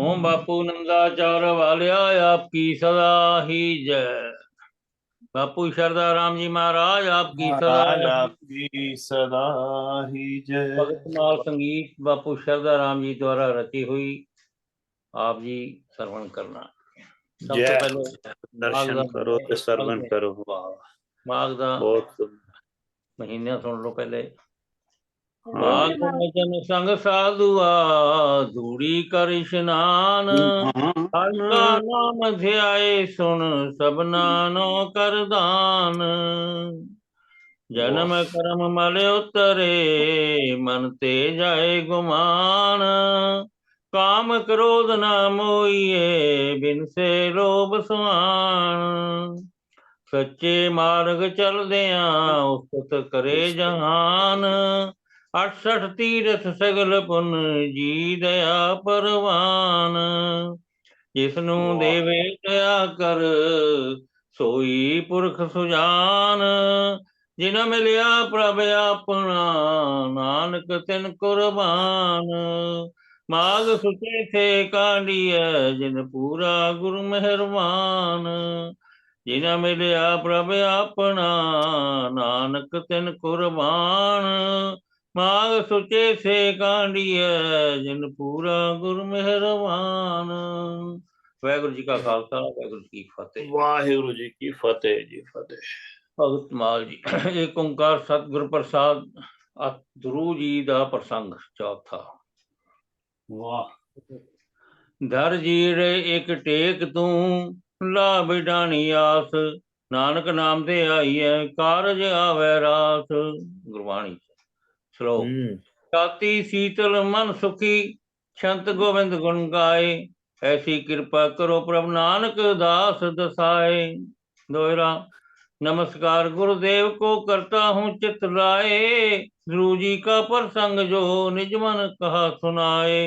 ओम बापू नंदाचार वाल्या आपकी सदा ही जय। बापू शारदा राम जी महाराज आपकी सदा महाराज ही। आपकी सदा ही जय। भगतमाल संगीत बापू शारदा राम जी द्वारा रची हुई, आप जी श्रवण करना। सब तो जय पहले दर्शन करो ते श्रवण करो। वाह, माघ दा बहुत सुंदर। महीना सुन लो पहले। हाँ माघ वचन संग साधुआ धूड़ी कर स्नान, हर का नाम ध्याए सुन सब नानो कर दान। जन्म वाह, कर्म मल उतरे मन ते जाए गुमान, काम क्रोध न मोइए बिन से लोभ सुआन। सच्चे मार्ग चलदियां उस्तत करे जहान, 68 तीरथ सगल पुन जी दया परवान। जिसनु वाह, देवे दया कर सोई पुरख सुजान, जिन मिलिया प्रभ अपना नानक तिन कुरबान। माग सुचे थे कांडिय जिन पूरा गुरु मेहरबान, जिन मिलिया प्रभ अपना नानक तिन कुरबान। माग सुचे से कांडिय जिन पूरा गुरु मेहरबान। वाਹਿਗੁਰੂ जी का खालसा वाਹਿगुਰੂ जी की फतेह। वाहिगुरु जी की फतेह जी फतेह। भगत माल जी एक ओंकार सतगुर प्रसाद ध्रुव जी का प्रसंग चौथा। वाह, धर जीरे एक टेक तू ला बिडानी आस, नानक नाम दे आईए कारज आवे रास। गुरबाणी श्लोक। छाती शीतल मन सुखी संत गोविंद गुण गाए, ऐसी कृपा करो प्रभु नानक दास दसाए। दोहरा। नमस्कार गुरुदेव को करता हूँ चित लाए, ध्रुव जी का प्रसंग जो निज मन कहा सुनाए।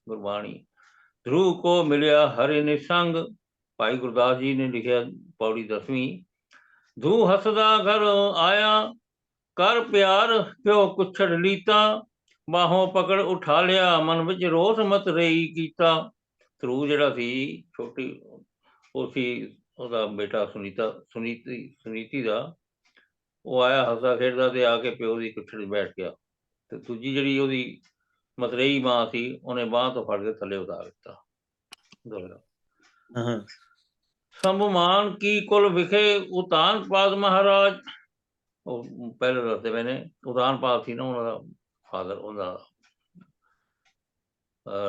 गुरबाणी। ध्रुव को मिलिया हरि निसंग, भाई गुरदास जी ने लिखा पौड़ी 10वीं। ध्रुव हसदा घर आया कर प्यार प्यो कुछड़ लीता, बाहों पकड़ उठा लिया मन विच रोस मत रही कीता। ध्रुव ਜਿਹੜਾ ਸੀ ਛੋਟੀ ਉਹ ਸੀ ਉਹਦਾ ਬੇਟਾ ਸੁਨੀਤੀ ਦਾ, ਉਹ ਆਇਆ ਹੱਸਦਾ ਖੇਡਦਾ ਤੇ ਆ ਕੇ ਪਿਓ ਦੀ ਕੁੱਛੜ 'ਚ ਬੈਠ ਗਿਆ, ਤੇ ਦੂਜੀ ਜਿਹੜੀ ਉਹਦੀ ਮਤਰੇਈ ਮਾਂ ਸੀ ਉਹਨੇ ਬਾਂਹ ਤੋਂ ਫੜ ਕੇ ਥੱਲੇ ਉਤਾਰ ਦਿੱਤਾ। ਸੰਭਮਾਨ ਕੀ ਕੁਲ ਵਿਖੇ ਉਤਾਨ ਪਾਦ ਮਹਾਰਾਜ, ਉਹ ਪਹਿਲੇ ਦੱਸਦੇ ਪਏ ਨੇ ਉਤਾਨ ਪਾਦ ਸੀ ਨਾ ਉਹਨਾਂ ਦਾ ਫਾਦਰ, ਉਹਦਾ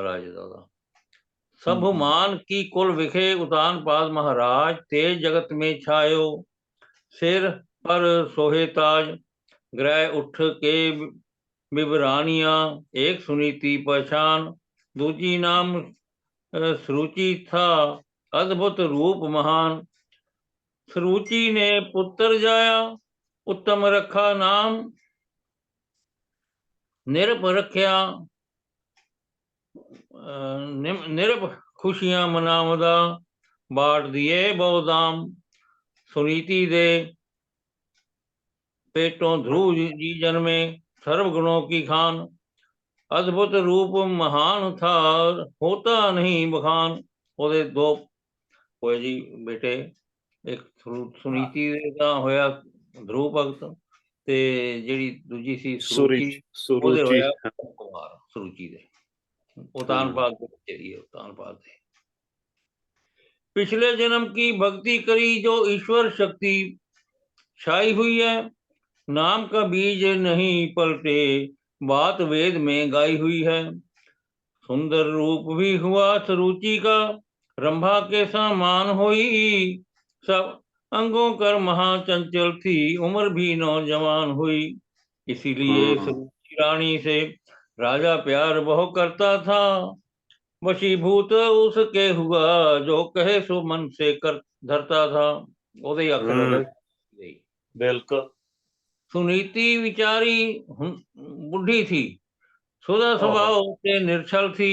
ਰਾਜੇ ਦਾ ਉਹਦਾ। संभुमान की कुल विखे उतान पाद महाराज, तेज जगत में छायो सिर पर सोहे ताज। ग्रह उठ के विवरानिया एक सुनीति पहचान, दूजी नाम सरुचि था अद्भुत रूप महान। सरुचि ने पुत्र जाया उत्तम रखा नाम, निरप रखिया निरप खुशियां मनावदा, बांट दिए बहुदाम। सुनीति दे पेटों ध्रुव जी जन्मे सर्व गुणों की खान, अद्भुत रूप महान था होता नहीं बखान। ਉਹਦੇ ਦੋ ਹੋਏ ਜੀ ਬੇਟੇ, ਇੱਕ ਸੁਨੀਤੀ ਦਾ ਹੋਇਆ ਧਰੂਪ ਭਗਤ, ਤੇ ਜਿਹੜੀ ਦੂਜੀ ਸੀ ਸਰੂਚੀ, ਉਹਦੇ सुरुचि। ਹੋਇਆ ਕੁਮਾਰ ਸਰੂਚੀ ਦੇ। उतानपाद के बच्चे दिए उतानपाद थे। पिछले जन्म की भक्ति करी जो ईश्वर शक्ति छाई हुई है, नाम का बीज नहीं पलटे बात वेद में गाई हुई है। सुंदर रूप भी हुआ सरुचि का रंभा के समान हुई, सब अंगों कर महाचंचल थी उम्र भी नौजवान हुई। इसीलिए सरुचि रानी से राजा प्यार बहु करता था, वशीभूत उसके हुआ जो कहे सो मन से कर धरता था। ਉਹਦੇ ਅੱਖ ਲੱਗ गई। बिल्कुल। सुनीति विचारी बुढ़ी थी, सुधा स्वभाव से निर्छल थी,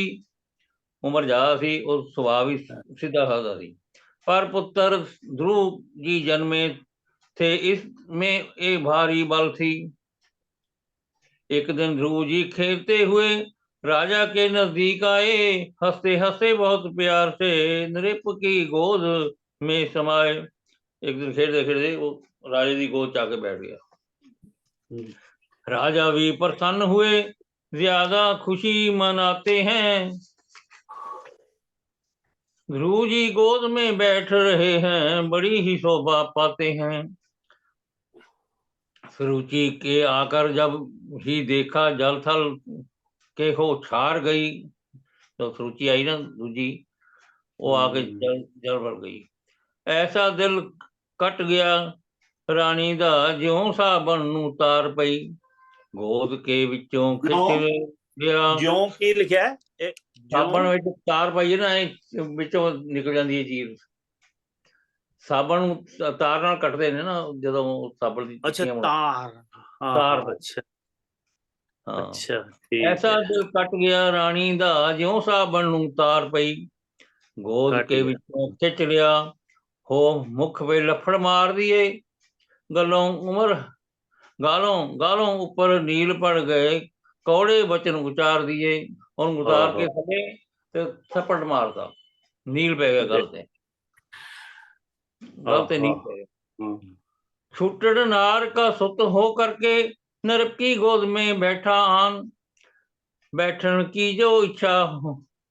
उम्र ज्यादा थी और स्वभाव ही सीधा साधा थी। पर पुत्र ध्रुव जी जन्मे थे इसमें एक भारी बल थी। एक दिन ध्रुव जी खेलते हुए राजा के नजदीक आए, हंसते हंसते बहुत प्यार से नृप की गोद में समाए। एक दिन खेलते खेलते वो राजे की गोद च आके बैठ गया। राजा भी प्रसन्न हुए, ज्यादा खुशी मनाते हैं। ध्रुव जी गोद में बैठ रहे हैं, बड़ी ही शोभा पाते हैं। सुरुचि के आकर जब ही देखा, जल थल के हो छार गई। तो सुरुचि आई ना दूजी, वो आके जल जल भर गई। ऐसा दिल कट गया रानी दा, ज्यों साबन नूं तार पई। गोद के विचों खिच लिया। ਜਿਉਂ ਕੀ ਲਿਖਿਆ ਹੈ? ਇਹ ਸਾਬਣ ਜਿਉਂ ਵਿੱਚ ਤਾਰ ਪਾਈਏ ਨਾ, ਇਹ ਵਿੱਚੋਂ ਨਿਕਲ ਜਾਂਦੀ ਹੈ ਚੀਰ। ਸਾਬਣ ਨੂੰ ਤਾਰ ਨਾਲ ਕੱਟਦੇ ਨੇ ਨਾ, ਜਦੋਂ ਸਾਬਣ ਦੀ ਅੱਛਾ ਟਿੱਕੀਆਂ ਬਣਾ ਤਾਰ। ਹਾਂ ਤਾਰ ਹਾਂ ਤੋਂ। ਅੱਛਾ ਹਾਂ, ਅੱਛਾ ਠੀਕ ਐਸਾ ਹੈ ਦਿਲ ਕੱਟ ਗਿਆ ਰਾਣੀ ਦਾ, ਜਿਉਂ ਸਾਬਣ ਨੂੰ ਤਾਰ ਪਈ। ਗੋਦ ਕੱਟ ਕੇ ਗਿਆ ਵਿੱਚੋਂ ਖਿੱਚ ਲਿਆ, ਹੋ ਮੁਖ ਵੇ ਲੱਫੜ ਮਾਰ ਦੀਏ। ਗਲੋਂ ਉਮਰ ਗਾਲੋਂ ਗਾਲੋਂ ਉੱਪਰ ਨੀਲ ਪੜ ਗਏ, ਕੌੜੇ ਬਚਨ ਉਚਾਰ ਦੀਏ। ਉਹਨੂੰ ਉਤਾਰ ਕੇ ਥੱਲੇ ਤੇ ਥੱਪੜ ਮਾਰਦਾ, ਨੀਲ ਪੈ ਗਿਆ ਗਲ ਤੇ, गल पे नहीं पड़े। छुटड़ नार का सुत हो करके, नरक की गोद में बैठा आन। बैठन की जो इच्छा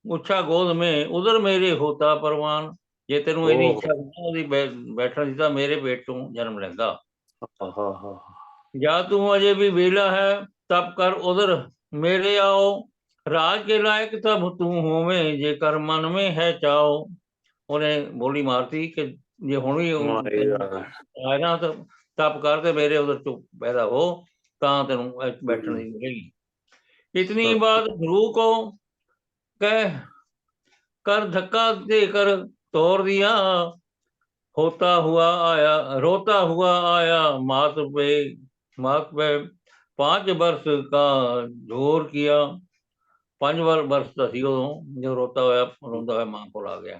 उच्छा गोद में, उधर मेरे होता परवान। जे तेनू ਇਹਦੀ ਇੱਛਾ ਉਹਦੀ ਬੈਠਣ ਦੀ ਤਾਂ ਮੇਰੇ ਪੇਟ ਤੋਂ ਜਨਮ ਲੈਂਦਾ। ਜਾਂ ਤੂੰ ਅਜੇ ਵੀ ਵੇਲਾ ਹੈ, ਤਪ ਕਰ ਉਧਰ ਮੇਰੇ आओ। राज के लायक तब तू होवे, जे कर मन में है चाओ। ਉਹਨੇ ਬੋਲੀ ਮਾਰਤੀ ਕਿ ਜੇ ਹੁਣ ਵੀ ਆਏ ਨਾ ਤਾਂ ਤਪ ਕਰ ਤੇ ਮੇਰੇ ਉਧਰ ਚੋਂ ਪੈਦਾ ਹੋ, ਤਾਂ ਤੈਨੂੰ ਬੈਠਣ ਦੀ ਮਿਲੇਗੀ। इतनी बात ध्रुव को कह कर धक्का देकर तोड़ दिया। होता हुआ आया रोता हुआ आया मात पे 5 वर्ष का जोर किया। 5 वर्ष ਦਾ ਸੀ ਉਦੋਂ, ਜੋ ਰੋਤਾ ਹੋਇਆ ਮਾਂ ਕੋਲ ਆ ਗਿਆ।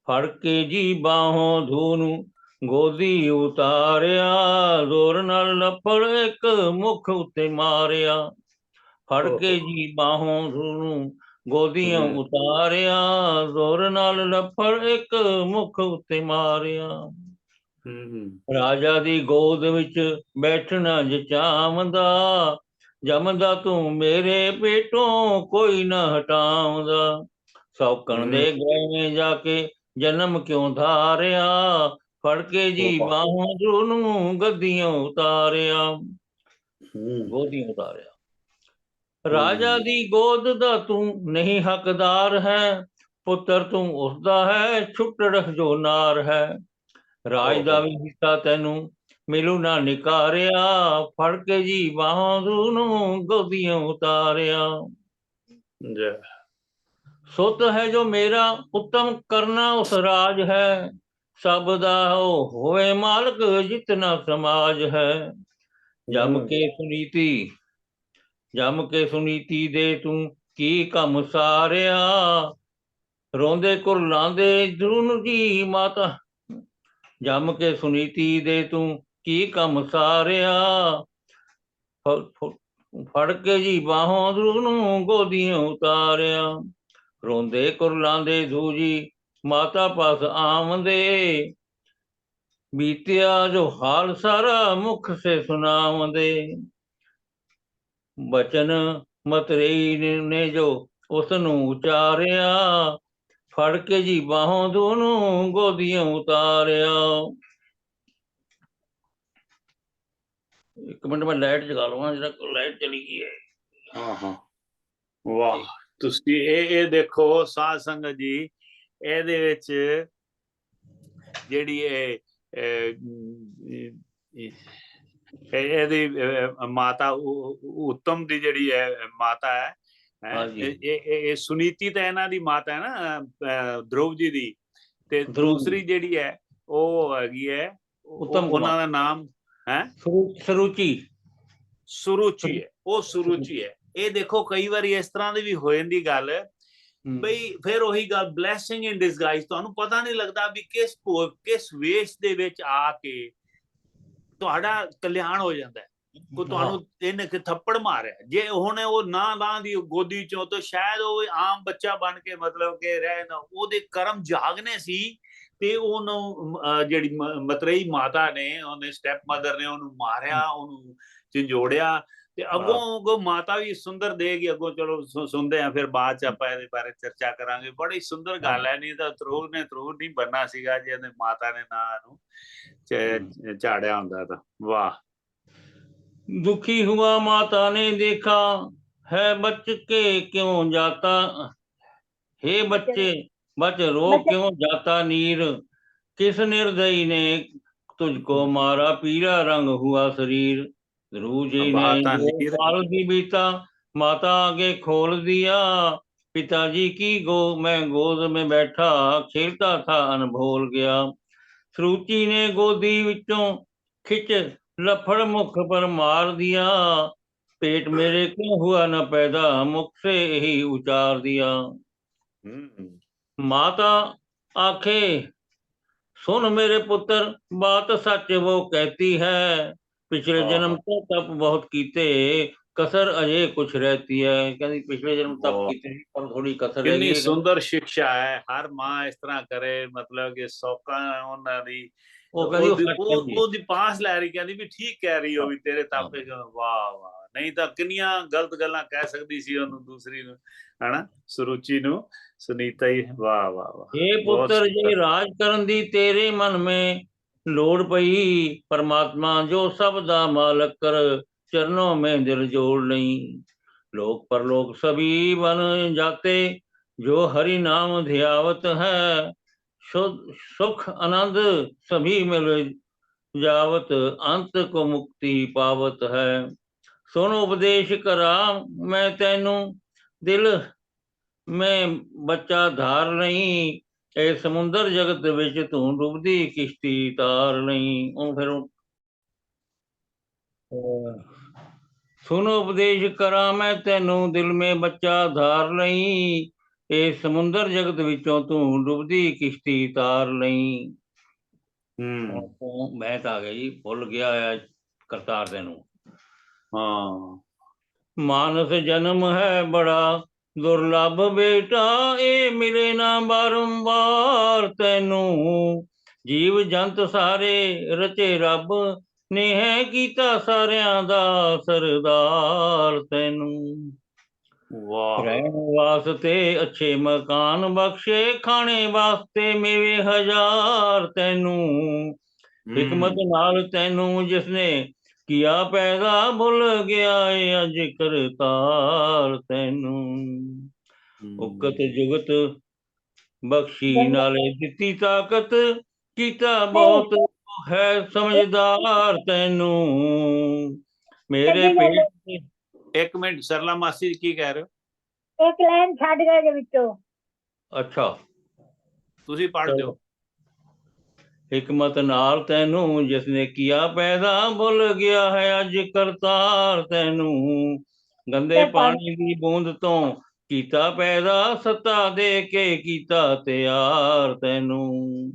ਫੜ ਕੇ ਜੀ ਬਾਹੋਂ ਧੂ ਨੂੰ ਗੋਦੀ ਉਤਾਰਿਆ, ਜ਼ੋਰ ਨਾਲ ਲੱਫੜ ਇੱਕ ਮੁਖ ਉੱਤੇ ਮਾਰਿਆ। ਫੜ ਕੇ ਜੀ ਬਾਹੋਂ ਧੂ ਨੂੰ ਗੋਦੀਆਂ ਉਤਾਰਿਆ, ਜ਼ੋਰ ਨਾਲ ਲੱਫੜ ਇੱਕ ਮੁਖ ਉੱਤੇ ਮਾਰਿਆ। ਰਾਜਾ ਦੀ ਗੋਦ ਵਿੱਚ ਬੈਠਣਾ ਜਚਾਵਦਾ, ਜੰਮਦਾ ਤੂੰ ਮੇਰੇ ਪੇਟੋਂ ਕੋਈ ਨਾ ਹਟਾਉਂਦਾ। ਸੌਕਣ ਦੇ ਗਹਿਵੇਂ ਜਾ ਕੇ ਜਨਮ ਕਿਉਂ ਧਾਰਿਆ, ਫੜ ਕੇ ਜੀ ਬਾਹੋਂ ਧੂ ਨੂੰ ਗੱਦੀਆਂ ਉਤਾਰਿਆ, ਗੋਦੀਆਂ ਉਤਾਰਿਆ। ਰਾਜਾ ਦੀ ਗੋਦ ਦਾ ਤੂੰ ਨਹੀਂ ਹੱਕਦਾਰ ਹੈ, ਪੁੱਤਰ ਤੂੰ ਉਸਦਾ ਹੈ ਛੁੱਟੜ ਜੋ ਨਾਰ ਹੈ। ਰਾਜ ਦਾ ਵੀ ਹਿੱਸਾ ਤੈਨੂੰ ਮਿਲੂ ਨਾ ਨਿਕਾਰਿਆ, ਫੜ ਕੇ ਜੀ ਬਾਹਾਂ ਧੂ ਨੂੰ ਗੋਦੀਆਂ ਉਤਾਰਿਆ। ਸੁਤ ਹੈ ਜੋ ਮੇਰਾ ਉੱਤਮ ਕਰਨਾ ਉਸ ਰਾਜ ਹੈ, ਸਭ ਦਾ ਹੋਵੇ ਮਾਲਕ ਜਿਤਨਾ ਸਮਾਜ ਹੈ। ਜਮ ਕੇ ਸੁਨੀਤੀ ਦੇ ਤੂੰ ਕੀ ਕੰਮ ਸਾਰਿਆ, ਰੋਂਦੇ ਕੁਰਲਾਉਂਦੇ ਧਰੂ ਜੀ ਮਾਤਾ। ਜਮ ਕੇ ਸੁਨੀਤੀ ਦੇ ਤੂੰ ਕੀ ਕੰਮ ਸਾਰਿਆ, ਫੜ ਕੇ ਜੀ ਬਾਹੋਂ ਧਰੂ ਨੂੰ ਗੋਦੀਆਂ ਉਤਾਰਿਆ। ਰੋਂਦੇ ਕੁਰਲਾਉਂਦੇ ਧੂ ਜੀ ਮਾਤਾ ਪਾਸ ਆਵੰਦੇ, ਬੀਤਿਆ ਜੋ ਹਾਲ ਸਾਰਾ ਮੁਖ ਸੇ ਸੁਣਾਵੰਦੇ। ਬਚਨ ਮਤਰੇਈ ਨੇ ਜੋ ਉਸ ਨੂੰ ਉਚਾਰਿਆ, ਫੜ ਕੇ ਜੀ ਬਾਹੋਂ ਦੋਨੋਂ ਗੋਦੀਆਂ ਉਤਾਰਿਆ। ਇੱਕ ਮਿੰਟ ਮੈਂ ਲਾਈਟ ਜਗਾ ਲਵਾਂ, ਜਿਹੜਾ ਲਾਈਟ ਚਲੀ ਗਈ ਹੈ। ਵਾਹ, ਤੁਸੀਂ ਇਹ ਦੇਖੋ ਸਾਧ ਸੰਗਤ ਜੀ, ਇਹਦੇ ਵਿੱਚ ਜਿਹੜੀ ਇਹਦੀ ਮਾਤਾ ਉੱਤਮ ਦੀ ਜਿਹੜੀ ਹੈ ਮਾਤਾ ਹੈ, ਇਹ ਸੁਨੀਤੀ ਤਾਂ ਇਹਨਾਂ ਦੀ ਮਾਤਾ ਹੈ ਨਾ, ਧਰੁਵ ਜੀ ਦੀ, ਤੇ ਦੂਸਰੀ ਜਿਹੜੀ ਹੈ ਉਹ ਹੈਗੀ ਹੈ ਉਹਨਾਂ ਦਾ ਨਾਮ ਹੈ ਸੁਰੂਚੀ ਹੈ, ਉਹ ਸੁਰੂਚੀ ਹੈ। ਇਹ ਦੇਖੋ ਕਈ ਵਾਰੀ ਇਸ ਤਰ੍ਹਾਂ ਦੀ ਵੀ ਹੋ ਜਾਂਦੀ ਗੱਲ ਬਈ, ਫਿਰ ਉਹੀ ਗੱਲ ਬਲੈਸਿੰਗ ਇਨ ਡਿਸਗਾਈਜ਼, ਤੁਹਾਨੂੰ ਪਤਾ ਨਹੀਂ ਲੱਗਦਾ ਵੀ ਕਿਸ ਵੇਸ਼ ਦੇ ਵਿੱਚ ਆ ਕੇ ਤੁਹਾਡਾ ਕਲਿਆਣ ਹੋ ਜਾਂਦਾ ਹੈ। ਕੋ ਤੁਹਾਨੂੰ ਇਹਨੇ ਕਿ ਥੱਪੜ ਮਾਰਿਆ, ਜੇ ਹੁਣ ਉਹ ਨਾ ਲਾਂ ਦੀ ਗੋਦੀ ਚੋਂ, ਤਾਂ ਸ਼ਾਇਦ ਉਹ ਆਮ ਬੱਚਾ ਬਣ ਕੇ ਮਤਲਬ ਕਿ ਰਹਿ ਨਾ, ਉਹਦੇ ਕਰਮ ਜਾਗਨੇ ਸੀ। ਤੇ ਉਹਨੂੰ ਜਿਹੜੀ ਮਤਰੇਈ ਮਾਤਾ ਨੇ, ਉਹਨੇ ਸਟੈਪ ਮਦਰ ਨੇ ਉਹਨੂੰ ਮਾਰਿਆ, ਉਹਨੂੰ ਝੰਜੋੜਿਆ। ਤੇ ਅੱਗੋਂ ਮਾਤਾ ਵੀ ਸੁੰਦਰ ਦੇਗੀ ਅੱਗੋਂ, ਚਲੋ ਸੁਣਦੇ ਆ ਫਿਰ ਬਾਅਦ ਚ ਆਪਾਂ ਇਹਦੇ ਬਾਰੇ ਚਰਚਾ ਕਰਾਂਗੇ। ਬੜੀ ਸੁੰਦਰ ਗੱਲ ਹੈ। ਨਹੀਂ ਤਾਂ ਧਰੂਰ ਨੇ ਧਰੂਰ ਨਹੀਂ ਬਣਨਾ ਸੀਗਾ ਜੇ ਇਹਨੇ ਮਾਤਾ ਨੇ ਨਾਂ ਨੂੰ ਝਾੜਿਆ ਹੁੰਦਾ ਤਾਂ। ਵਾਹ। दुखी हुआ माता ने देखा है बच के क्यों जाता, हे बच्चे बच रो क्यों जाता नीर, किस निर्दयी ने तुझको मारा, पीला रंग हुआ शरीर। ध्रुव जी ने जो पाल दी बीता, माता आगे खोल दिया, पिताजी की मैं गोद में बैठा, खेलता था अनभोल गया। सरुचि ने गोदी विचों खिंच लफड़ मुख पर मार दिया, पेट मेरे क्यों हुआ न पैदा, मुख से ही उचार दिया। माता आखे सुन मेरे पुत्र, बात सच वो कहती है, पिछले जन्म तो तप बहुत कीते, कसर अजय कुछ रहती है। कहती पिछले जन्म तप कीते पर थोड़ी कसर कितनी सुंदर शिक्षा है। हर मां इस तरह करे, मतलब कि सौका उन्हां दी ਉਹਦੀ ਪਾਸ ਲੈ ਰਹੀ, ਕਹਿੰਦੀ ਵੀ ਠੀਕ ਕਹਿ ਰਹੀ ਹੋ ਵੀ ਤੇਰੇ ਤਾਪੇ। ਵਾਹ ਵਾਹ। ਨਹੀਂ ਤਾਂ ਕਿੰਨੀਆਂ ਗਲਤ ਗੱਲਾਂ ਕਹਿ ਸਕਦੀ ਸੀ ਉਹਨੂੰ, ਦੂਸਰੀ ਨੂੰ, ਹਨਾ, ਸੁਰੂਚੀ ਨੂੰ, ਸੁਨੀਤਾ ਹੀ। ਵਾਹ ਵਾਹ ਵਾਹ। हे पुत्र जी राज करन दी तेरे मन में लोड़ पई, परमात्मा जो सब दा मालक कर, चरणों में दिल जोड़ नहीं। लोक परलोक सभी बन जाते, जो हरि नाम ध्यावत है, सुख आनंद सभी मिल जावत, अंत को मुक्ति पावत है। सुन उपदेश करा मैं तैनू, दिल में बच्चा धार नहीं, ए समुंदर जगत विच तू डुबदी किश्ती तार नहीं। फिर सुनो उपदेश करा मैं तैनू, दिल में बच्चा धार नहीं, ਇਹ ਸਮੁੰਦਰ ਜਗਤ ਵਿੱਚੋਂ ਤੂੰ ਡੁੱਬਦੀ ਕਿਸ਼ਤੀ ਤਾਰ ਲਈ। ਮੈਂ ਤਾਂ ਆ ਗਿਆ ਜੀ, ਭੁੱਲ ਗਿਆ ਆ ਕਰਤਾਰ ਤੈਨੂੰ। ਹਾਂ। ਮਾਨਸ ਜਨਮ ਹੈ ਬੜਾ ਦੁਰਲਭ ਬੇਟਾ, ਇਹ ਮਿਲੇ ਨਾ ਬਾਰੰਬਾਰ ਤੈਨੂੰ, ਜੀਵ ਜੰਤ ਸਾਰੇ ਰਚੇ ਰੱਬ ਨੇ, ਹੈ ਕੀਤਾ ਸਾਰਿਆਂ ਦਾ ਸਰਦਾਰ ਤੈਨੂੰ। ਰਹਿਣ ਵਾਸਤੇ ਅੱਛੇ ਮਕਾਨ ਬਖਸ਼ੇ, ਖਾਣੇ ਵਾਸਤੇ ਮੇਵੇ ਹਜ਼ਾਰ ਤੈਨੂੰ, ਹਿਕਮਤ ਨਾਲ ਤੈਨੂੰ ਜਿਸਨੇ ਕੀਆ ਪੈਦਾ, ਭੁੱਲ ਗਿਆ ਏ ਅੱਜ ਕਰਤਾਰ ਤੈਨੂੰ। ਉਕਤ ਜੁਗਤ ਬਖਸ਼ੀ ਨਾਲੇ ਦਿੱਤੀ ਤਾਕਤ, ਕੀਤਾ ਬਹੁਤ ਹੈ ਸਮਝਦਾਰ ਤੈਨੂੰ, ਮੇਰੇ ਪੇਟ। ਇੱਕ ਮਿੰਟ ਸਰਲਾ ਮਾਸੀ ਕੀ ਕਹਿ ਰਹੇ ਹੋ? ਇੱਕ ਲਾਈਨ ਛੱਡ ਗਏ ਦੇ ਵਿੱਚੋਂ। ਅੱਛਾ ਤੁਸੀਂ ਪੜ੍ਹ ਦਿਓ। ਹਿਕਮਤ ਨਾਲ ਤੈਨੂੰ ਜਿਸਨੇ ਕੀਆ ਪੈਦਾ, ਭੁੱਲ ਗਿਆ ਹੈ ਅੱਜ ਕਰਤਾਰ ਤੈਨੂੰ, ਗੰਦੇ ਪਾਣੀ ਦੀ ਬੂੰਦ ਤੋਂ ਕੀਤਾ ਪੈਦਾ, ਸੱਤਾ ਦੇ ਕੇ ਕੀਤਾ ਤਿਆਰ ਤੈਨੂੰ,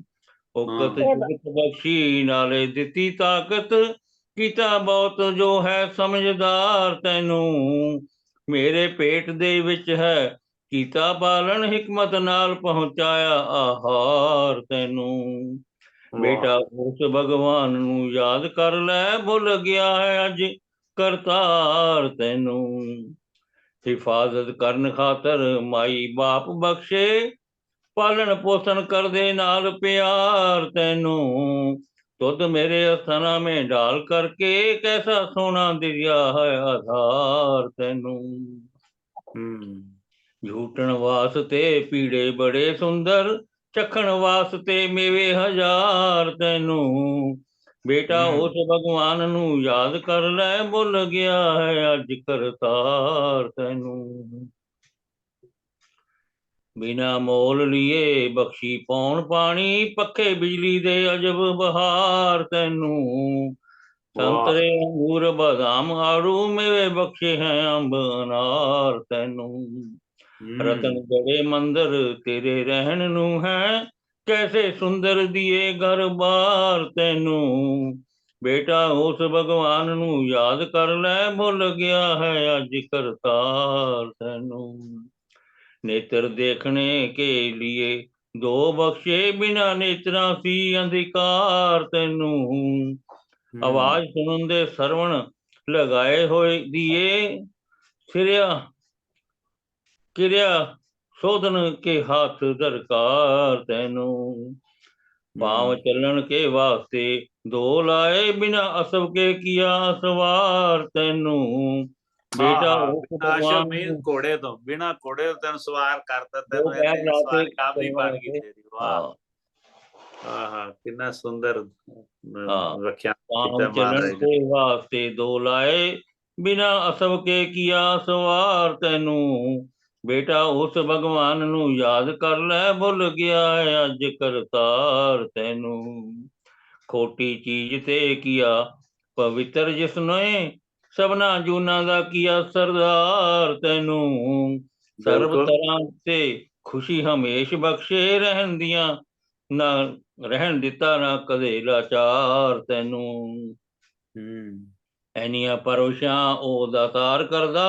ਉਕਤ ਜੁਗਤ ਬਖਸ਼ੀ ਨਾਲੇ ਦਿੱਤੀ ਤਾਕਤ, ਕੀਤਾ ਬਹੁਤ ਜੋ ਹੈ ਸਮਝਦਾਰ ਤੈਨੂੰ, ਮੇਰੇ ਪੇਟ ਦੇ ਵਿੱਚ ਹੈ ਕੀਤਾ ਪਾਲਣ, ਹਿਕਮਤ ਨਾਲ ਪਹੁੰਚਾਇਆ ਆਹਾਰ ਤੈਨੂੰ। ਬੇਟਾ ਉਸ ਭਗਵਾਨ ਨੂੰ ਯਾਦ ਕਰ ਲੈ, ਭੁੱਲ ਗਿਆ ਹੈ ਅੱਜ ਕਰਤਾਰ ਤੈਨੂੰ, ਹਿਫਾਜ਼ਤ ਕਰਨ ਖਾਤਰ ਮਾਈ ਬਾਪ ਬਖਸ਼ੇ, ਪਾਲਣ ਪੋਸ਼ਣ ਕਰਦੇ ਨਾਲ ਪਿਆਰ ਤੈਨੂੰ, ਤੁਧ ਮੇਰੇ ਅਸਥਾਨਾਂ में डाल करके, कैसा सोना दिया है आधार तैनू। झूठन वास्ते पीड़े बड़े सुंदर, चखण वास्ते मेवे हजार तैनू, बेटा उस भगवान नू याद कर लै, भुल गया है अज करतार तैनू। बिना मोल लिए बख्शी पौन पानी, पखे बिजली दे अजब बहार तैनू, संतरे अंगूर बादाम आड़ू मेवे बख्शे हैं अंब अनार तैनू, रतन बड़े मंदिर तेरे रहन नू है, कैसे सुंदर दिए घर बार तैनू, ਬੇਟਾ ਉਸ ਭਗਵਾਨ ਨੂੰ ਯਾਦ ਕਰ ਲੈ, ਭੁੱਲ ਗਿਆ ਹੈ ਅੱਜ ਕਰਤਾਰ ਤੈਨੂੰ। नेत्र देखने के लिए दो बख्शे, बिना नेत्रा सी अंधिकार तैनू। आवाज सुनन दे सरवण लगाए होए दिए, सिरिया किरिया शोधन के हाथ दरकार तैनू। पाँव चलन के वास्ते दो लाए, बिना असव के किया सवार तैनू। बेटा ਘੋੜੇ ਤੋਂ ਬਿਨਾ ਘੋੜੇ ਤੋਂ ਤੈਨੂੰ ਸਵਾਰ ਕਰਤਾ, ਤੈਨੂੰ ਇਹਨੇ ਸਵਾਰੀ ਆਪਦੀ ਬਣ ਗਈ ਤੇਰੀ। ਵਾਹ ਆਹ ਕਿੰਨਾ ਸੁੰਦਰ ਰੱਖਿਆ चलन के वास्ते दो लाए, बिना असव के किया सवार तैनू। बेटा उस भगवान नू याद कर लै, भुल गया है अज करतार तैनू। खोटी चीज ते किया पवित्र जिसने, सबना जूना दा किया सरदार तैनू। सर्व तरह ते खुशी हमेश बख्शे, रहन दिया ना रहन दिता ना कदे लाचार तैनू। ऐनिया परोशां ओ दातार करदा,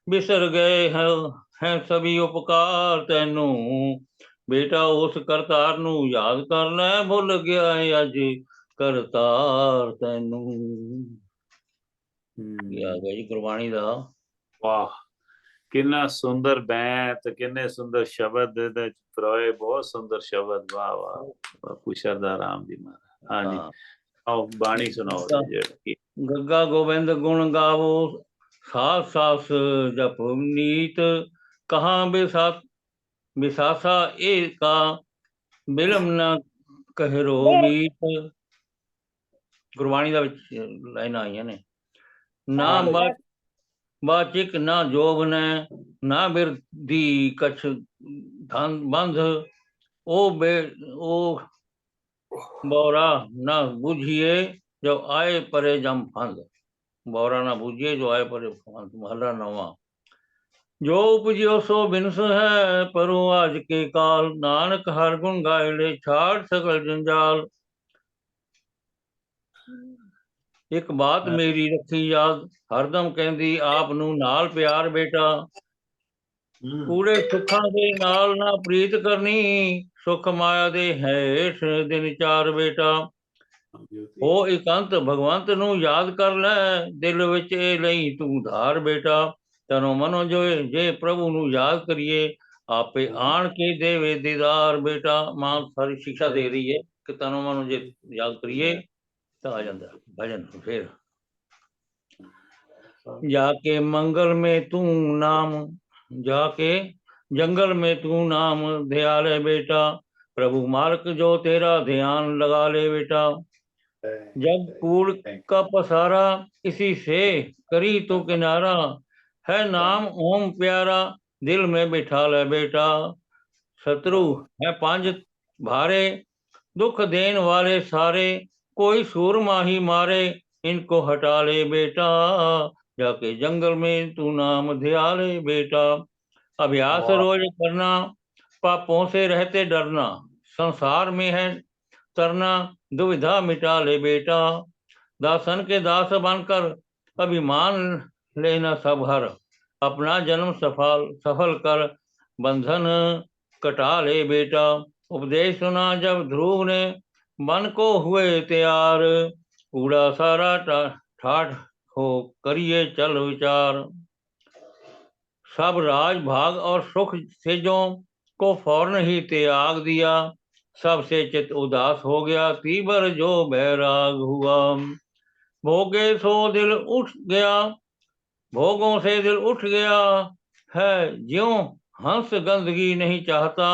बिसर गए हैं सभी उपकार तैनू। बेटा उस करतार नू याद कर लै, भुल गया है अज करतार तैनू। ਜੀ ਗੁਰਬਾਣੀ ਦਾ। ਵਾਹ ਕਿੰਨਾ ਸੁੰਦਰ ਬੈਂਤ, ਕਿੰਨੇ ਸੁੰਦਰ ਸ਼ਬਦ ਇਹਦੇ ਵਿੱਚ ਪਰੋਏ, ਬਹੁਤ ਸੁੰਦਰ ਸ਼ਬਦ। ਵਾਹ ਵਾਹ ਬਾਪੂ ਸ਼ਰਦਾ ਰਾਮ ਜੀ ਮਹਾਰਾਜ। ਹਾਂਜੀ ਆਓ ਬਾਣੀ ਸੁਣਾਓ ਜਿਹੜੀ। ਗੱਗਾ ਗੋਬਿੰਦ ਗੁਣ ਗਾਵੋ, ਸਾਸ ਸਾਸ ਜਪ ਨੀਤ, ਕਹਾਂ ਬਿਸਾਸਾ ਇਹ ਕਾ, ਬਿਲਮ ਨਾ ਕਹਿਰੋ ਮੀਤ। ਗੁਰਬਾਣੀ ਦਾ ਵਿੱਚ ਲਾਈਨਾਂ ਆਈਆਂ ਨੇ। ना बाचिक ना जोगन, ना बिरधी कछ धन बंध, ओ बौरा ना बूझिए जो आए परे जम फंद। बौरा ना बूझिए जो आए परे फंद। महला नवा। जो उपजियो सो बिनस है, परो आज के काल, नानक हर गुण गाय ले, छाड़ सकल जंजाल। एक बात मेरी रखी याद, हरदम कहंदी आप नू नाल प्यार बेटा। कूड़े सुखां दे नाल ना प्रीत करनी, सुख माया दे हेठ दिन चार बेटा। हो इकंत भगवंत नू याद कर लै, दिल विच ए लई तू धार बेटा। तनो मनो जो जे प्रभु नू याद करिए, आपे आन के देवे दीदार बेटा। मां सारी शिक्षा दे रही है कि तनो मनो जे याद करिए तो आ जाता भजन। फिर जाके मंगल में तू नाम, जाके जंगल में तू नाम ध्या ले बेटा। प्रभु मार्ग जो तेरा ध्यान लगा ले बेटा। जब कूड़ का पसारा इसी से करी तो किनारा, है नाम ओम प्यारा दिल में बिठा ले बेटा। शत्रु है पांच भारे, दुख देन वाले सारे, कोई सूरमा ही मारे इनको हटा ले बेटा। जाके जंगल में तू नाम ध्या ले बेटा। अभ्यास रोज करना, पापों से रहते डरना, संसार में है तरना, दुविधा मिटा ले बेटा। दासन के दास बनकर अभिमान लेना सब हर, अपना जन्म सफल कर बंधन कटा ले बेटा। उपदेश सुना जब ध्रुव ने, मन को हुए तैयार, कूड़ा सारा ठाठ हो करिए चल विचार। सब राज भाग और सुख सेजों को फौरन ही त्याग दिया, सबसे चित उदास हो गया, तीबर जो बैराग हुआ। भोगे सो दिल उठ गया, भोगों से दिल उठ गया है, ज्यों हंस गंदगी नहीं चाहता।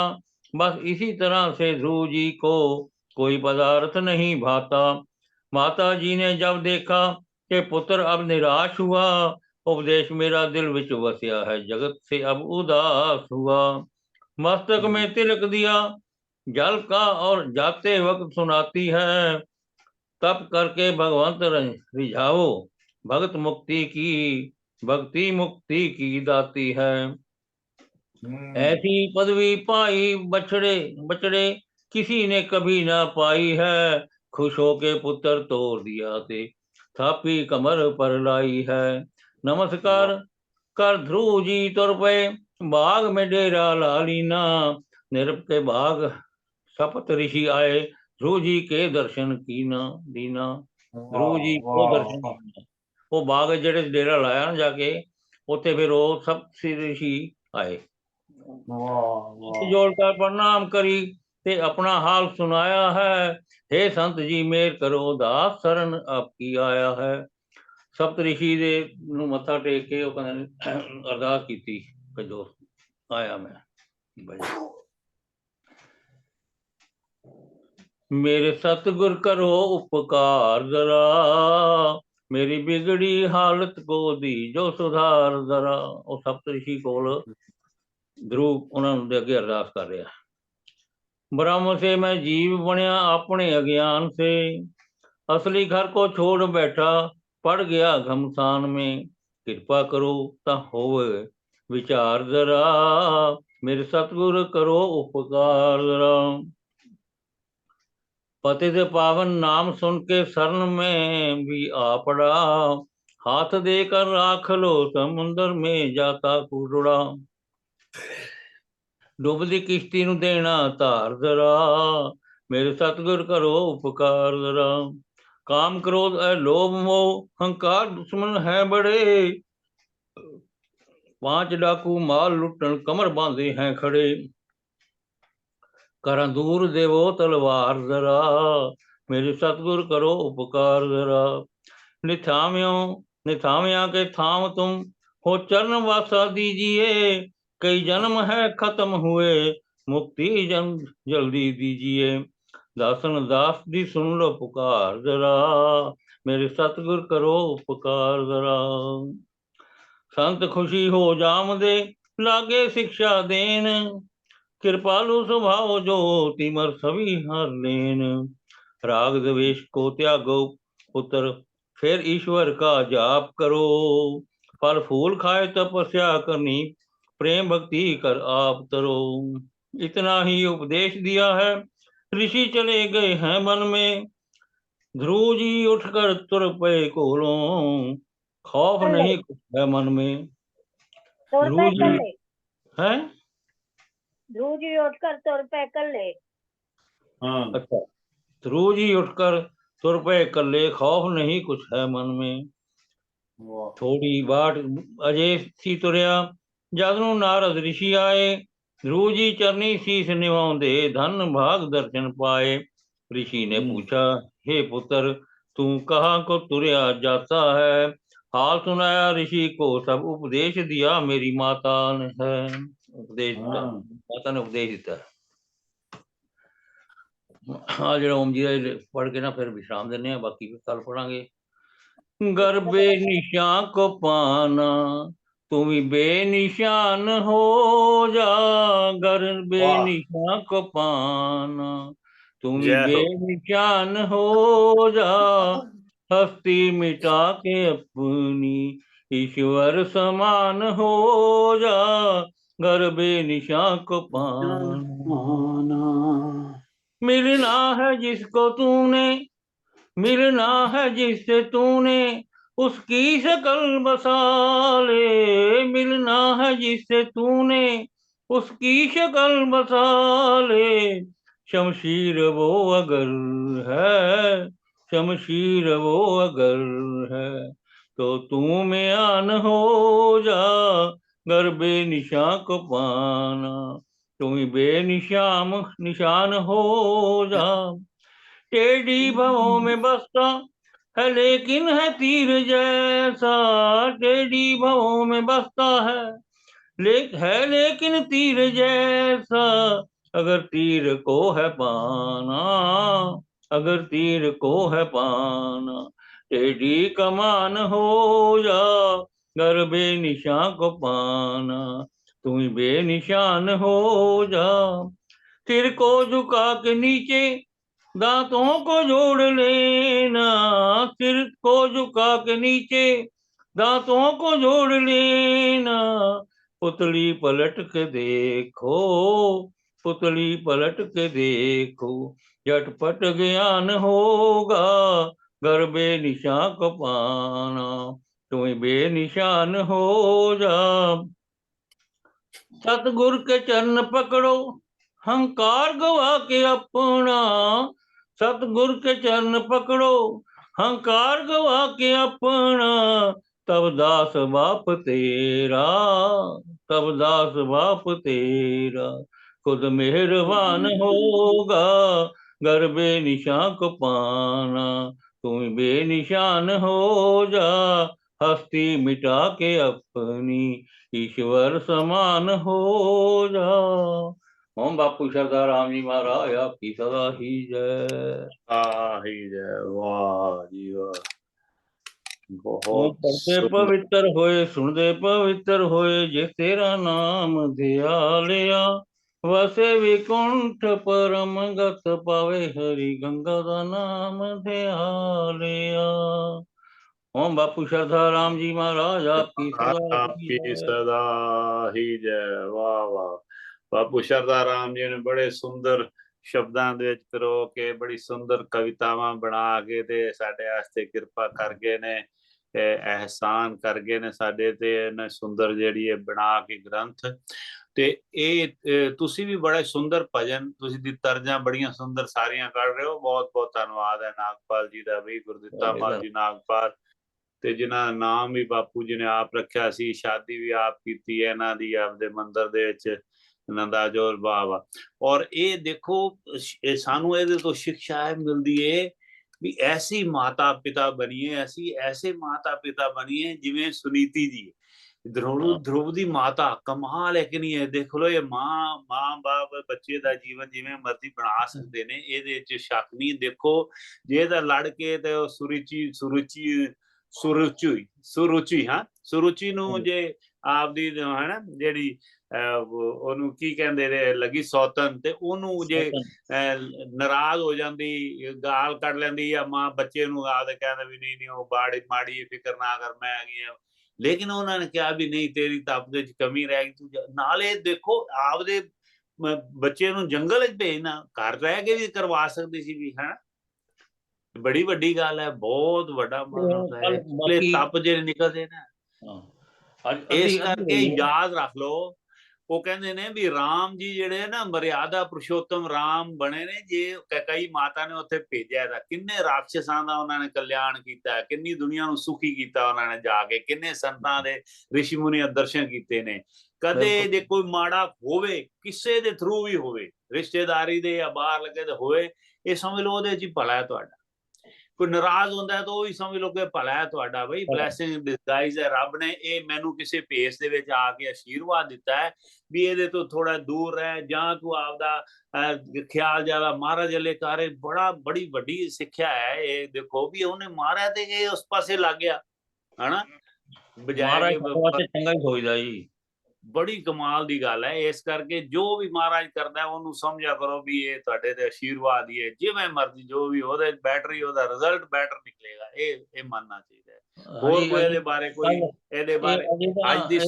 बस इसी तरह से ध्रुव जी को कोई पदार्थ नहीं भाता। माता जी ने जब देखा कि पुत्र अब निराश हुआ, उपदेश मेरा दिल विच वसिया है, जगत से अब उदास हुआ। मस्तक में तिलक दिया जल का और जाते वक्त सुनाती है, तप करके भगवंत रिझाओ, भगत मुक्ति की भक्ति मुक्ति की दाती है। ऐसी पदवी पाई बछड़े बछड़े किसी ने कभी ना पाई है, खुश होके पुत्र तोड़ दिया ते थापी कमर पर लाई है। नमस्कार कर ध्रुव जी तुर पे बाग में डेरा लालीना। निरप के बाग सपत ऋषि आए ध्रुव जी के दर्शन कीना दीना। ध्रुव जी को दर्शन कीना। वो बाग जेड़े डेरा लाया ना जाके उत्थे फिर वो सप्त ऋषि आए। जोड़कर प्रणाम करी ते अपना हाल सुनाया है। हे संत जी मेर करो दास शरण आपकी आया है। सप्त ऋषि दे ਨੂੰ ਮੱਥਾ ਟੇਕ ਕੇ ਉਹ ਕਹਿੰਦੇ ਨੇ ਅਰਦਾਸ ਕੀਤੀ ਕਿ ਜੋ ਆਇਆ ਮੈਂ मेरे सतगुर करो उपकार जरा मेरी बिगड़ी हालत को दीजो सुधार जरा। ਉਹ ਸਪਤ ऋषि ਕੋਲ ध्रुव ਉਹਨਾਂ ਦੇ ਅੱਗੇ ਅਰਦਾਸ ਕਰ ਰਿਹਾ। ब्रह्म से मैं जीव बनया अपने अज्ञान से असली घर को छोड़ बैठा पड़ गया घमसान में। कृपा करो ता होवे विचार जरा मेरे सतगुर करो उपकार जरा। पतित पावन नाम सुन के शरण में भी आ पड़ा हाथ देकर राख लो समुंदर में जाता कूड़ा। डूबती किश्ती ਨੂੰ देना धार जरा मेरे सतगुर करो उपकार जरा। काम क्रोध लोभ मोह हंकार दुश्मन है बड़े 5 डाकू माल लुटन कमर बांधे हैं खड़े। करा दूर देवो तलवार जरा मेरे सतगुर करो उपकार जरा। निथामिया के थाम तुम हो चरण वासा दीजिए कई जन्म है खत्म हुए मुक्ति जल्दी दीजिए। दासन दास दी सुन लो पुकार जरा मेरे सतगुर करो उपकार जरा। संत खुशी हो जाम दे लागे शिक्षा देन कृपालु स्वभाव जो तिमर सभी हर लेन। राग द्वेष को त्यागो पुत्र फिर ईश्वर का जाप करो फल फूल खाए तपस्या करनी प्रेम भक्ति कर आप तरो। इतना ही उपदेश दिया है ऋषि चले गए हैं मन में ध्रुव जी उठकर तुर पे कोलों खौफ नहीं कुछ है मन में। ध्रुव जी है ध्रुव जी उठकर तुर पे कर ले। अच्छा ध्रुव जी उठकर तुर पे कल्ले खौफ नहीं कुछ है मन में। थोड़ी बाट अजय सी तुरया जद ਨੂੰ नारद ऋषि आए ध्रुव जी चरनी शीस निवाਉਂਦੇ धन भाग दर्शन पाए। ऋषि ने पूछा हे पुत्र तू कहाँ को तुरया जाता है। हाल सुनाया ऋषि को सब उपदेश दिया मेरी माता ने है। उपदेश माता ने उपदेश दिता है। हाँ जो ओम जी पढ़ के ना फिर विश्राम देने बाकी कल पढ़ांगे। गर्भे निशान को पाना तुम बेनिशान हो जा गर्भे निशान को पाना तुम बेनिशान हो जा हस्ती मिटा के अपनी ईश्वर समान हो जा गर्भे निशान को पाना। मिलना है जिसको तूने मिलना है जिससे तूने उसकी शकल बसा ले। मिलना है जिससे तूने उसकी शकल बसा ले। शमशीर वो अगर है शमशीर वो अगर है तो तू में आन हो जा गर्भे निशान को पाना तुम बेनिशान निशान हो जा। टेढ़ी भवों में बसता है लेकिन है तीर जैसा टेढ़ी भवों में बसता है लेकिन तीर जैसा। अगर तीर को है पाना अगर तीर को है पाना टेढ़ी कमान हो जा घर बेनिशान को पाना तुम बेनिशान हो जा। सिर को झुका के नीचे दांतों को जोड़ लेना सिर को झुका के नीचे दांतों को जोड़ लेना। पुतली पलट के देखो पुतली पलट के देखो झटपट ज्ञान होगा, घर बेनिशान को पाना। तुम्हें बेनिशान हो जा, सतगुर के चरण पकड़ो, हंकार गवा के अपना। सतगुर के चरण पकड़ो, हंकार गवा के अपना। तब दास बाप तेरा, तब दास बाप तेरा। खुद मेहरबान होगा, घर बेनिशान को पाना। तुम बेनिशान हो जा, हस्ती मिटा के अपनी, ईश्वर समान हो जा। ओम बापू सरदार राम जी महाराज आपकी सदा ही जय। ही जय। वाह जी वाह, ओम बहुत पढ़ते सुंदर। पवित्र होए, सुनते पवित्र होए, जे तेरा नाम धिया लिया। वसे विकुंठ परम गत पावे, हरि गंगा का नाम धिया लिया। ओम बापू सरदार राम जी महाराज आपकी सदा ही आपकी जय। सदा ही जय। वाह वाह, ਬਾਪੂ ਸ਼ਰਧਾ ਰਾਮ ਜੀ ਨੇ ਬੜੇ ਸੁੰਦਰ ਸ਼ਬਦਾਂ ਦੇ ਵਿੱਚ ਕਰੋ ਕੇ ਬੜੀ ਸੁੰਦਰ ਕਵਿਤਾਵਾਂ ਬਣਾ ਕੇ ਤੇ ਸਾਡੇ ਵਾਸਤੇ ਕਿਰਪਾ ਕਰ ਗਏ ਨੇ, ਅਹਿਸਾਨ ਕਰ ਗਏ ਨੇ ਸਾਡੇ ਤੇ, ਇਹਨੇ ਸੁੰਦਰ ਜਿਹੜੀ ਹੈ ਬਣਾ ਕੇ ਗ੍ਰੰਥ। ਤੇ ਇਹ ਤੁਸੀਂ ਵੀ ਬੜਾ ਸੁੰਦਰ ਭਜਨ, ਤੁਸੀਂ ਦੀ ਤਰਜਾਂ ਬੜੀਆਂ ਸੁੰਦਰ ਸਾਰੀਆਂ ਕਰ ਰਹੇ ਹੋ। ਬਹੁਤ ਬਹੁਤ ਧੰਨਵਾਦ ਹੈ ਨਾਗਪਾਲ ਜੀ ਦਾ ਵੀ, ਗੁਰਦਿੱਤਾ ਪਾਲ ਜੀ ਨਾਗਪਾਲ, ਤੇ ਜਿਨ੍ਹਾਂ ਦਾ ਨਾਮ ਵੀ ਬਾਪੂ ਜੀ ਨੇ ਆਪ ਰੱਖਿਆ ਸੀ, ਸ਼ਾਦੀ ਵੀ ਆਪ ਕੀਤੀ ਹੈ ਇਹਨਾਂ ਦੀ ਆਪਦੇ ਮੰਦਿਰ ਦੇ ਵਿੱਚ, ਇਹਨਾਂ ਦਾ ਜੋਰ ਬਾਵਾ। ਔਰ ਇਹ ਦੇਖੋ ਸਾਨੂੰ ਇਹਦੇ ਤੋਂ ਸਿੱਖਿਆ ਮਿਲਦੀ ਹੈ ਵੀ ਐਸੀ ਮਾਤਾ ਪਿਤਾ ਬਣੀਏ, ਅਸੀਂ ਐਸੇ ਮਾਤਾ ਪਿਤਾ ਬਣੀਏ ਜਿਵੇਂ ਸੁਨੀਤੀ ਜੀ। ध्रुव ਦੀ ਮਾਤਾ ਕਮਾਲ ਹੈ ਕਿ ਨਹੀਂ ਹੈ। ਦੇਖ ਲਓ ਇਹ ਮਾਂ ਬਾਪ ਬੱਚੇ ਦਾ ਜੀਵਨ ਜਿਵੇਂ ਮਰਜ਼ੀ ਬਣਾ ਸਕਦੇ ਨੇ, ਇਹਦੇ ਵਿੱਚ ਸ਼ੱਕ ਨਹੀਂ। ਦੇਖੋ ਜੇ ਤਾਂ ਲੜ ਕੇ ਤੇ ਸੁਰੁਚੀ ਨੂੰ ਜੇ ਆਪਦੀ ਹੈ ਨਾ ਜਿਹੜੀ ਉਹਨੂੰ ਕੀ ਕਹਿੰਦੇ ਨੇ ਲੱਗੀ ਸੌਤਨ, ਤੇ ਉਹਨੂੰ ਜੇ ਨਾਰਾਜ਼ ਹੋ ਜਾਂਦੀ, ਗਾਲ ਕੱਢ ਲੈਂਦੀ ਆ ਮਾਂ ਬੱਚੇ ਨੂੰ, ਆਪਦੇ ਕਹਿੰਦੇ ਵੀ ਨਹੀਂ ਉਹ ਮਾੜੀ ਫਿਕਰ ਨਾ ਕਰ ਮੈਂ ਹੈਗੀ ਆ। ਲੇਕਿਨ ਉਹਨਾਂ ਨੇ ਕਿਹਾ ਵੀ ਨਹੀਂ ਤੇਰੀ ਤਪ ਦੇ ਵਿੱਚ ਕਮੀ ਰਹਿ ਗਈ, ਤੂੰ ਨਾਲੇ ਦੇਖੋ ਆਪਦੇ ਬੱਚੇ ਨੂੰ ਜੰਗਲ ਵਿੱਚ ਭੇਜਣਾ, ਘਰ ਰਹਿ ਕੇ ਵੀ ਕਰਵਾ ਸਕਦੀ ਸੀ ਵੀ, ਹੈ ਬੜੀ ਵੱਡੀ ਗੱਲ ਹੈ, ਬਹੁਤ ਵੱਡਾ ਮਾਨਵ ਹੈ। ਤਪ ਜਿਹੜੇ ਨਿਕਲਦੇ ਨਾ, ਇਸ ਕਰਕੇ ਯਾਦ ਰੱਖ ਲਓ। ਉਹ ਕਹਿੰਦੇ ਨੇ ਵੀ ਰਾਮ ਜੀ ਜਿਹੜੇ ਨਾ ਮਰਿਆਦਾ ਪੁਰਸ਼ੋਤਮ ਰਾਮ ਬਣੇ ਨੇ, ਜੇ ਕਈ ਮਾਤਾ ਨੇ ਉੱਥੇ ਭੇਜਿਆ ਤਾਂ ਕਿੰਨੇ ਰਾਖਸ਼ਾਂ ਦਾ ਉਹਨਾਂ ਨੇ ਕਲਿਆਣ ਕੀਤਾ, ਕਿੰਨੀ ਦੁਨੀਆ ਨੂੰ ਸੁਖੀ ਕੀਤਾ ਉਹਨਾਂ ਨੇ ਜਾ ਕੇ, ਕਿੰਨੇ ਸੰਤਾਂ ਦੇ ਰਿਸ਼ੀ ਮੁਨੀਆਂ ਦਰਸ਼ਨ ਕੀਤੇ ਨੇ। ਕਦੇ ਜੇ ਕੋਈ ਮਾੜਾ ਹੋਵੇ ਕਿਸੇ ਦੇ ਥਰੂ ਵੀ ਹੋਵੇ, ਰਿਸ਼ਤੇਦਾਰੀ ਦੇ ਜਾਂ ਬਾਹਰ ਲੱਗੇ ਤੇ ਹੋਵੇ, ਇਹ ਸਮਝ ਲਓ ਉਹਦੇ ਚ ਹੀ ਭਲਾ ਹੈ ਤੁਹਾਡਾ। ਕੋਈ ਨਾਰਾਜ਼ ਹੁੰਦਾ ਤਾਂ ਉਹ ਹੀ ਸਮਝ ਲਓ ਕਿ ਭਲਾ ਹੈ ਤੁਹਾਡਾ, ਬਈ ਬਲੈਸਿੰਗ ਡਿਸਗਾਈਜ਼ ਹੈ। ਰੱਬ ਨੇ ਇਹ ਮੈਨੂੰ ਕਿਸੇ ਭੇਸ ਦੇ ਵਿੱਚ ਆ ਕੇ ਆਸ਼ੀਰਵਾਦ ਦਿੱਤਾ ਹੈ ਵੀ ਇਹਦੇ ਤੋਂ ਥੋੜਾ ਦੂਰ ਰਹਿ, ਜਾਂ ਤੂੰ ਆਪਦਾ ਖਿਆਲ ਜ਼ਿਆਦਾ ਮਹਾਰਾਜ ਵਾਲੇ ਕਾਰੇ। ਬੜੀ ਵੱਡੀ ਸਿੱਖਿਆ ਹੈ ਇਹ। ਦੇਖੋ ਵੀ ਉਹਨੇ ਮਾਰਿਆ ਤੇ ਇਹ ਉਸ ਪਾਸੇ ਲੱਗ ਗਿਆ, ਹਨਾ, ਬਜਾਏ ਚੰਗਾ ਹੀ ਹੋਈਦਾ ਜੀ। ਬੜੀ ਕਮਾਲ ਦੀ ਗੱਲ ਹੈ। ਇਸ ਕਰਕੇ ਜੋ ਵੀ ਮਹਾਰਾਜ ਕਰਦਾ ਉਹਨੂੰ ਸਮਝਿਆ ਕਰੋ ਵੀ ਇਹ ਤੁਹਾਡੇ ਤੇ ਆਸ਼ੀਰਵਾਦ ਹੀ ਹੈ। ਜਿਵੇਂ ਮਰਜ਼ੀ ਜੋ ਵੀ ਉਹਦੇ ਬੈਟਰੀ, ਉਹਦਾ ਰਿਜ਼ਲਟ ਬੈਟਰ ਨਿਕਲੇਗਾ, ਇਹ ਮੰਨਣਾ ਚਾਹੀਦਾ ਹੈ। ਹੋਰ ਕੋਈ ਇਹਦੇ ਬਾਰੇ ਇਹਦੇ ਬਾਰੇ ਅੱਜ ਦੀ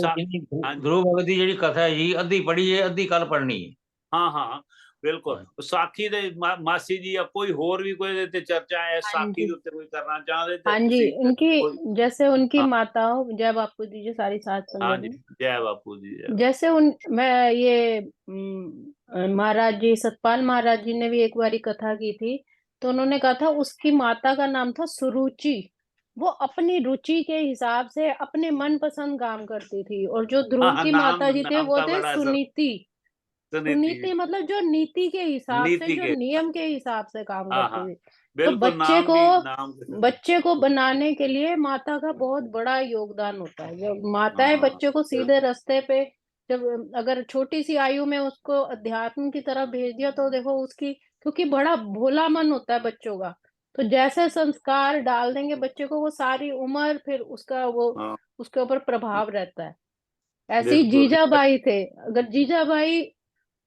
ਗੁਰੂ ਭਗਤ ਦੀ ਜਿਹੜੀ ਕਥਾ ਹੈ ਜੀ, ਅੱਧੀ ਪੜ੍ਹੀ ਹੈ, ਅੱਧੀ ਕੱਲ ਪੜ੍ਹਨੀ ਹੈ। ਹਾਂ ਬਿਲकुल। साखी दे मासी जी या कोई और भी कोई देते चर्चा है साखी के उत्ते कोई करना चाहते थे? हाँ जी, उनकी जैसे उनकी माताओं, जय बापू जी जो सारी साथ संगत में, जय बापू जी। जैसे मैं ये महाराज जी सतपाल महाराज जी ने भी एक बारी कथा की थी, तो उन्होंने कहा था उसकी माता का नाम था सुरुचि। वो अपनी रुचि के हिसाब से अपने मनपसंद काम करती थी। और जो ध्रुव की माता जी थे वो थे सुनीति। नीति मतलब जो नीति के हिसाब से, जो नियम के हिसाब से काम करती थी। तो बच्चे को बनाने के लिए माता का बहुत बड़ा योगदान होता है। जब माताएं बच्चे को सीधे रास्ते पे, जब अगर छोटी सी आयु में उसको अध्यात्म की तरफ भेज दिया, तो देखो उसकी, क्योंकि बड़ा भोला मन होता है बच्चों का, तो जैसे संस्कार डाल देंगे बच्चे को, वो सारी उम्र फिर उसका वो उसके ऊपर प्रभाव रहता है। ऐसे ही जीजाबाई थे। अगर जीजाबाई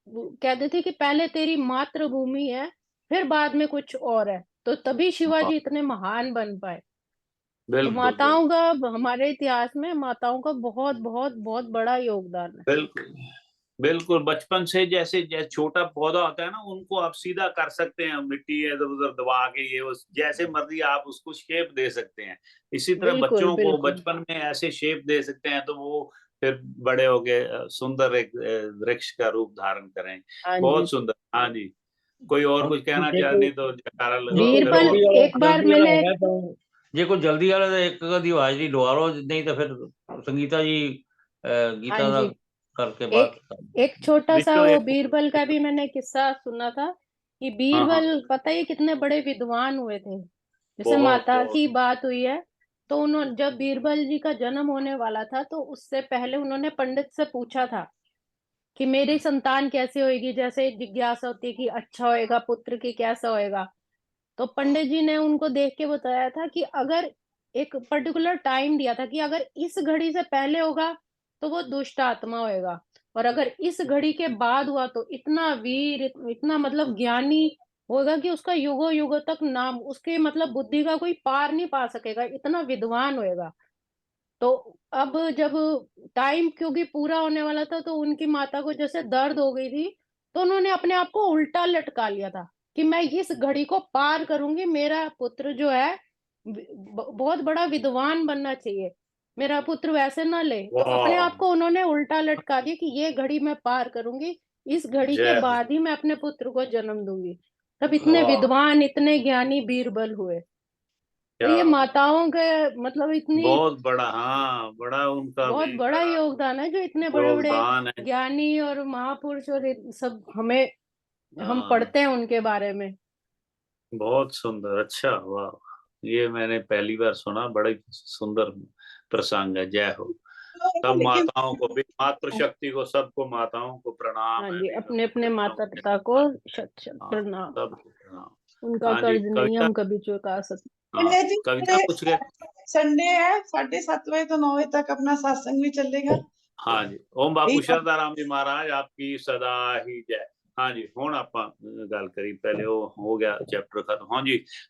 कहते थे कि पहले तेरी मातृभूमि है, फिर बाद में कुछ और है, तो तभी शिवाजी इतने महान बन पाए। तो माताओं का हमारे इतिहास में माताओं का बहुत बहुत बहुत बड़ा योगदान है। बिल्कुल बिल्कुल बचपन से जैसे छोटा पौधा होता है ना, उनको आप सीधा कर सकते हैं, मिट्टी इधर उधर दबा के ये जैसे मर्जी आप उसको शेप दे सकते हैं। इसी तरह बिल्कुल बच्चों को बिल्कुल। बचपन में ऐसे शेप दे सकते हैं, तो वो फिर बड़े होके सुंदर एक वृक्ष का रूप धारण करें। हाँ जी। बहुत सुंदर। हाँ जी, कोई और कुछ कहना चाहे, देखो नहीं तो जयकारा जे लगाओ कोई फिर। बीरबल और एक बार जल्दी वाला मैंने है तो जे कोई जल्दी वाला तो एक कदी हाजरी लवा लो, नहीं तो फिर संगीता जी हाँ गीता दा जी, करके एक बात। एक छोटा सा विचो वो एक। बीरबल का भी मैंने किस्सा सुना था कि हाँ हाँ, बीरबल पता ही कितने बड़े विद्वान हुए थे। जैसे बहुत माता बहुत। की बात हुई है, तो उन्होंने जब बीरबल जी का जन्म होने वाला था तो उससे पहले उन्होंने पंडित से पूछा था कि मेरी संतान कैसी होएगी, जैसे जिज्ञासा होती है कि अच्छा होएगा पुत्र की कैसा होएगा। तो पंडित जी ने उनको देख के बताया था कि अगर एक पर्टिकुलर टाइम दिया था कि अगर इस घड़ी से पहले होगा तो वो दुष्ट आत्मा होएगा, और अगर इस घड़ी के बाद हुआ तो इतना वीर इतना मतलब ज्ञानी होगा कि उसका युगों युगों तक नाम, उसके मतलब बुद्धि का कोई पार नहीं पा सकेगा, इतना विद्वान होएगा। तो अब जब टाइम क्योंकि पूरा होने वाला था तो उनकी माता को जैसे दर्द हो गई थी, तो उन्होंने अपने आप को उल्टा लटका लिया था कि मैं इस घड़ी को पार करूंगी, मेरा पुत्र जो है बहुत बड़ा विद्वान बनना चाहिए, मेरा पुत्र वैसे ना ले। तो अपने वाह, आप को उन्होंने उल्टा लटका दिया कि ये घड़ी मैं पार करूंगी, इस घड़ी के जय हो। बाद ही मैं अपने पुत्र को जन्म दूंगी। तब इतने वाह, विद्वान इतने ज्ञानी बीरबल हुए। तो क्या ये बात। माताओं के मतलब इतनी बहुत बड़ा, हाँ, बड़ा उनका बहुत भी बड़ा बड़ा योगदान है, जो इतने बड़े बड़े योगदान है। ज्ञानी और महापुरुष और सब हमें हम हाँ, पढ़ते हैं उनके बारे में। बहुत सुंदर। अच्छा, वाह, ये मैंने पहली बार सुना। बड़ा ही सुंदर प्रसंग है। जय हो। सब लेकिन माताओं को भी, मातृशक्ति को, सबको माताओं को प्रणाम हाँ है। जी, नहीं तो अपने अपने बच्चों माता के। पिता को शत शत हाँ, प्रणाम। सबको प्रणाम। उनका हाँ जी, कर्ज नहीं कविता। हम कभी चुका सकते। हाँ, पंडित जी कविता कुछ गए। संडे है 7:30 तो 9 बजे तक अपना सत्संग भी चलेगा। हाँ जी, ओम बापू ठीक है। शरदाराम जी महाराज आपकी सदा ही जय। हाँ जी, हुण आपां गल करी, पहले वो हो गया चैप्टर खत्म। हाँ जी,